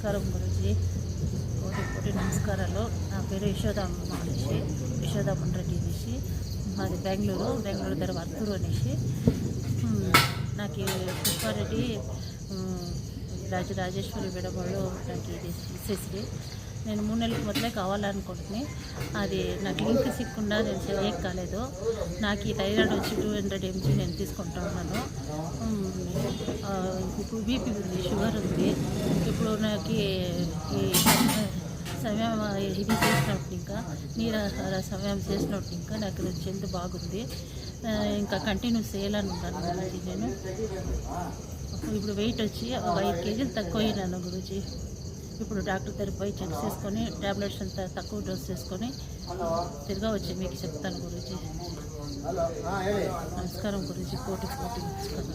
నమస్కారం గురూజీ. కోటి కోటి నమస్కారాలు. నా పేరు యశోదమ్మ అనేసి, యశోదా రెడ్డి అనేసి. మాది బెంగళూరు దగ్గర వర్తూరు అనేసి. నాకు పుష్పారెడ్డి రాజరాజేశ్వరి విడబళ్ళు నాకు ఇది ఇచ్చేసి నేను 3 నెలలకు మొదలే కావాలనుకుంటున్నాను. అది నాకు లింక్ సిక్కుండా నేను సెలెక్ట్ కాలేదు. నాకు ఈ థైరాయిడ్ వచ్చి 200 mg నేను తీసుకుంటా ఉన్నాను. ఇప్పుడు బీపీ ఉంది, షుగర్ ఉంది. ఇప్పుడు నాకు ఈ సమయం ఇది చేసినప్పుడు ఇంకా నీరాహార సమయం చేసినప్పుడు ఇంకా నాకు హెల్త్ బాగుంది. ఇంకా కంటిన్యూ చేయాలని ఉంటాను గురూజీ. నేను ఇప్పుడు వెయిట్ వచ్చి 5 kg తక్కువ అయినాను గురూజీ. ఇప్పుడు డాక్టర్ దగ్గర పోయి చెక్ చేసుకొని ట్యాబ్లెట్స్ అంతా తక్కువ డోస్ చేసుకొని తిరిగా వచ్చి మీకు చెప్తాను గురూజీ. నమస్కారం గురూజీ. కోటి కోటి నమస్కారం.